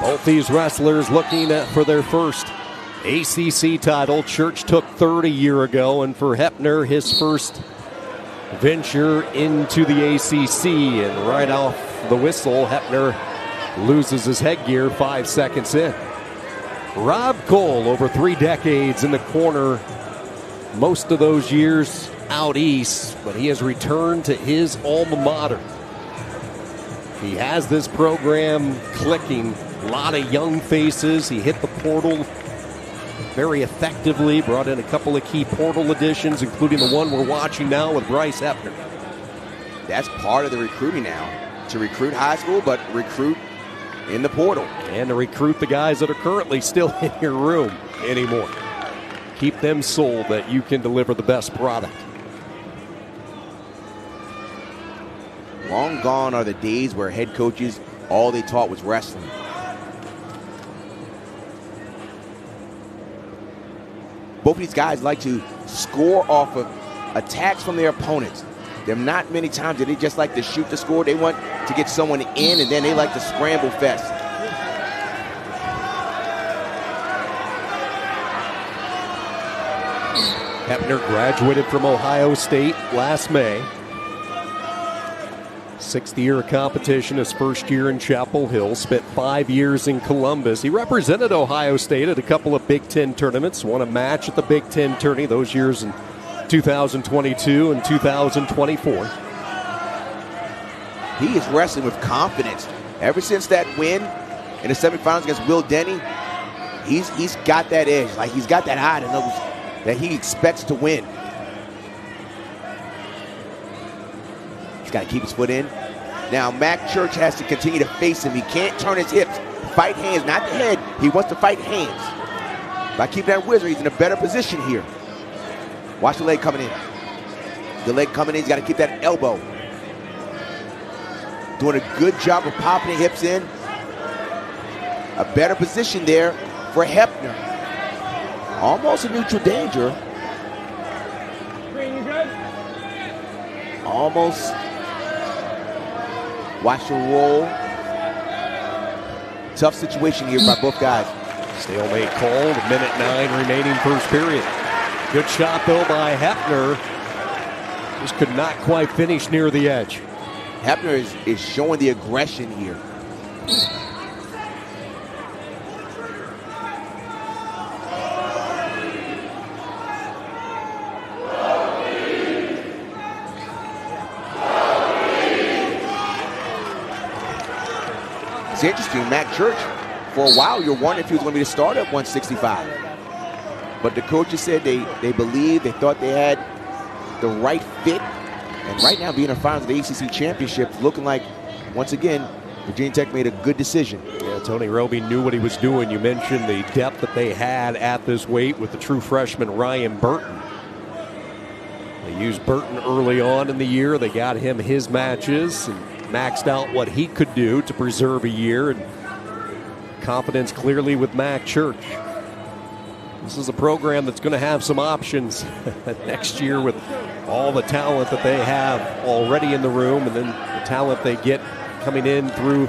Both these wrestlers looking for their first ACC title. Church took third a year ago, and for Hepner, his first venture into the ACC. And right off the whistle, Hepner loses his headgear 5 seconds in. Rob Cole, over 3 decades in the corner, most of those years out east, but he has returned to his alma mater. He has this program clicking. A lot of young faces. He hit the portal very effectively, brought in a couple of key portal additions, including the one we're watching now with Bryce Hepner. That's part of the recruiting now, to recruit high school, but recruit in the portal. And to recruit the guys that are currently still in your room anymore. Keep them sold that you can deliver the best product. Long gone are the days where head coaches, all they taught was wrestling. Both of these guys like to score off of attacks from their opponents. There are not many times that they just like to shoot the score. They want to get someone in, and then they like to scramble fest. Hepner graduated from Ohio State last May. 6th year of competition, his first year in Chapel Hill, spent 5 years in Columbus. He represented Ohio State at a couple of Big Ten tournaments, won a match at the Big Ten tourney those years in 2022 and 2024. He is wrestling with confidence. Ever since that win in the semifinals against Will Denny, he's got that edge. Like, he's got that eye to know that he expects to win. He's got to keep his foot in. Now, Mac Church has to continue to face him. He can't turn his hips. Fight hands, not the head. He wants to fight hands. By keeping that whizzer, he's in a better position here. Watch the leg coming in. The leg coming in, he's got to keep that elbow. Doing a good job of popping the hips in. A better position there for Hepner. Almost a neutral danger. Almost. Watch the roll. Tough situation here by both guys. Stalemate called, 1:09 remaining first period. Good shot though by Hepner. Just could not quite finish near the edge. Hepner is showing the aggression here. It's interesting, Mac Church, for a while you're wondering if he was going to be the starter at 165. But the coaches said they believed, they thought they had the right fit. And right now, being in the finals of the ACC Championship, looking like, once again, Virginia Tech made a good decision. Yeah, Tony Roby knew what he was doing. You mentioned the depth that they had at this weight with the true freshman Ryan Burton. They used Burton early on in the year. They got him his matches and maxed out what he could do to preserve a year. And confidence clearly with Mac Church. This is a program that's going to have some options next year with all the talent that they have already in the room and then the talent they get coming in through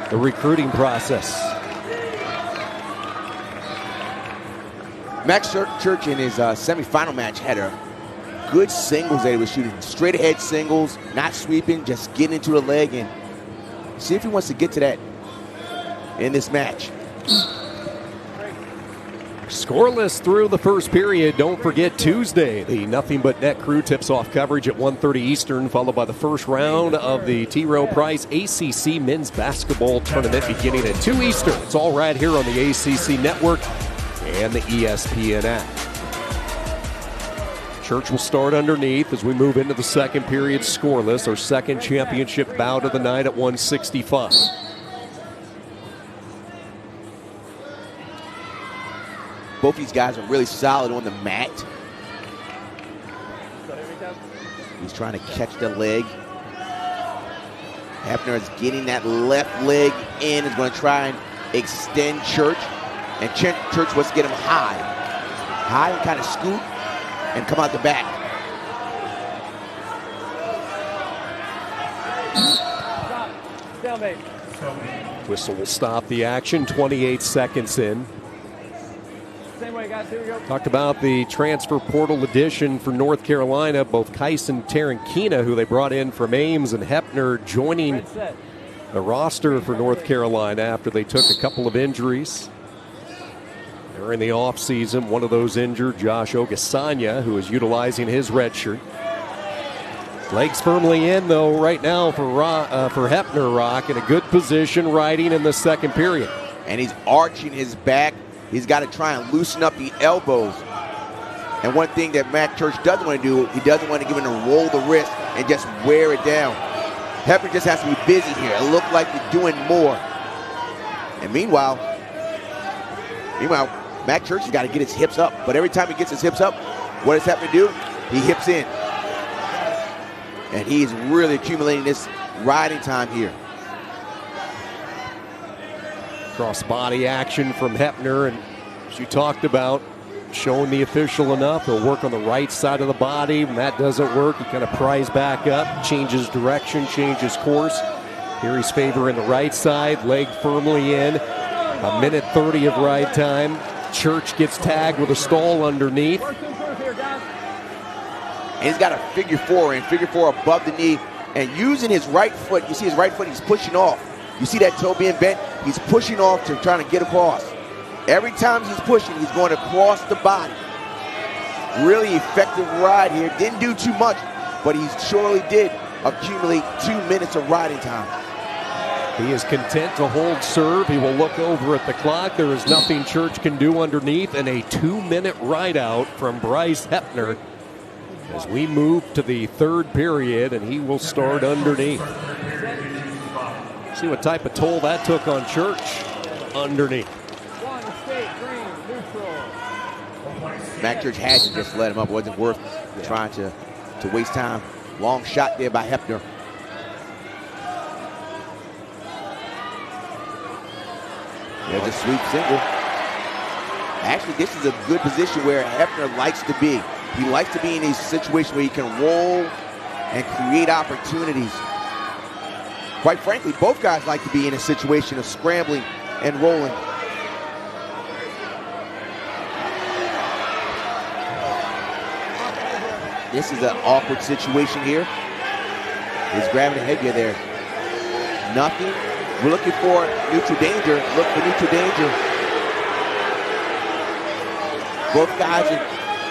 the recruiting process. Max Church in his semifinal match had a good singles that he was shooting. Straight ahead singles, not sweeping, just getting into the leg, and see if he wants to get to that in this match. Scoreless through the first period. Don't forget Tuesday, the Nothing But Net crew tips off coverage at 1:30 Eastern, followed by the first round of the T. Rowe Price ACC Men's Basketball Tournament beginning at 2 Eastern. It's all right here on the ACC Network and the ESPN app. Church will start underneath as we move into the second period scoreless. Our second championship bout of the night at 165. Both these guys are really solid on the mat. He's trying to catch the leg. Hepner is getting that left leg in, is going to try and extend Church. And Church wants to get him high. High and kind of scoot and come out the back. Down, babe. Whistle will stop the action, 28 seconds in. Same way, guys. Here we go. Talked about the transfer portal addition for North Carolina. Both Kyson Tarankina, who they brought in from Ames, and Hepner joining the roster for North Carolina after they took a couple of injuries. During the offseason, one of those injured, Josh Ogasanya, who is utilizing his red shirt. Legs firmly in, though, right now for Hepner. Rock in a good position, riding in the second period. And he's arching his back. He's got to try and loosen up the elbows. And one thing that Mac Church doesn't want to do, he doesn't want to give him to roll the wrist and just wear it down. Hepner just has to be busy here. It looked like he's doing more. And meanwhile, Mac Church has got to get his hips up. But every time he gets his hips up, what does Hepner do? He hips in. And he's really accumulating this riding time here. Cross-body action from Hepner, and as you talked about, showing the official enough. He'll work on the right side of the body. When that doesn't work, he kind of pries back up, changes direction, changes course. Here he's favoring the right side, leg firmly in. A minute 30 of ride time. Church gets tagged with a stall underneath. And he's got a figure four above the knee, and using his right foot. You see his right foot, he's pushing off. You see that toe being bent? He's pushing off to trying to get across. Every time he's pushing, he's going across the body. Really effective ride here. Didn't do too much, but he surely did accumulate 2 minutes of riding time. He is content to hold serve. He will look over at the clock. There is nothing Church can do underneath, and a 2-minute ride out from Bryce Hepner as we move to the third period, and he will start underneath. See what type of toll that took on Church underneath. Mac Church had to just let him up. It wasn't worth trying to waste time. Long shot there by Hepner. There's a sweep single. Actually, this is a good position where Hepner likes to be. He likes to be in a situation where he can roll and create opportunities. Quite frankly, both guys like to be in a situation of scrambling and rolling. This is an awkward situation here. He's grabbing the headgear there. Nothing. We're looking for neutral danger. Look for neutral danger. Both guys are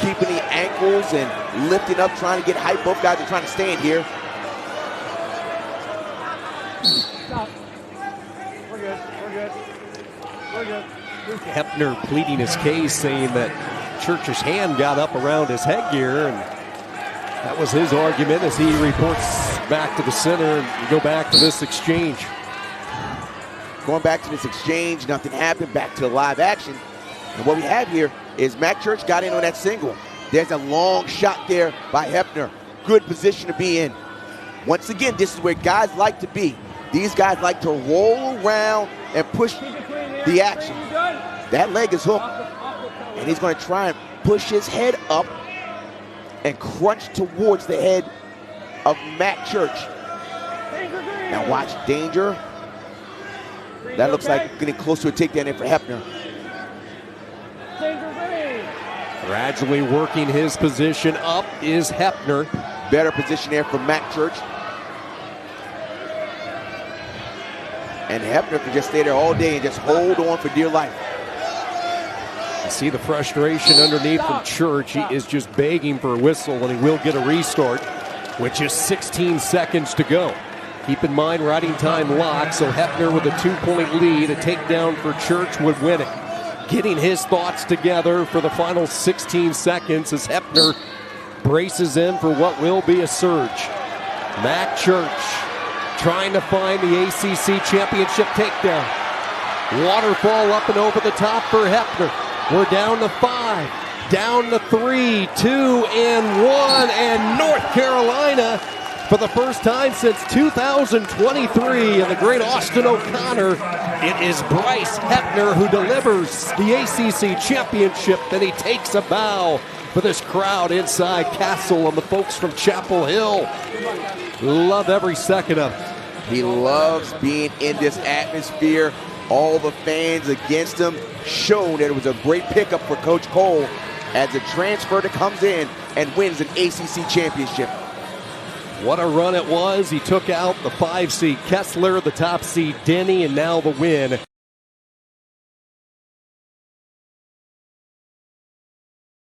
keeping the ankles and lifting up, trying to get height. Both guys are trying to stay in here. Stop. We're good. We're good. Hepner pleading his case, saying that Church's hand got up around his headgear, and that was his argument as he reports back to the center. And we go back to this exchange. Going back to this exchange, nothing happened. Back to the live action. And what we have here is Mac Church got in on that single. There's a long shot there by Hepner. Good position to be in. Once again, this is where guys like to be. These guys like to roll around and push the action. That leg is hooked. And he's going to try and push his head up and crunch towards the head of Mac Church. Now watch, danger. That looks like getting close to a takedown there for Hepner. Gradually working his position up is Hepner. Better position there for Mac Church. And Hepner can just stay there all day and just hold on for dear life. You see the frustration underneath from Church. He is just begging for a whistle, and he will get a restart with just 16 seconds to go. Keep in mind, riding time locked, so Hepner with a 2-point lead. A takedown for Church would win it. Getting his thoughts together for the final 16 seconds as Hepner braces in for what will be a surge. Mac Church trying to find the ACC Championship takedown. Waterfall up and over the top for Hepner. We're down to 5, down to 3, 2, and 1, and North Carolina, for the first time since 2023, and the great Austin O'Connor, it is Bryce Hepner who delivers the ACC Championship, and he takes a bow for this crowd inside Castle and the folks from Chapel Hill. Love every second of it. He loves being in this atmosphere. All the fans against him, showed that it was a great pickup for Coach Cole as a transfer that comes in and wins an ACC championship. What a run it was. He took out the 5 seed Kessler, the top seed Denny, and now the win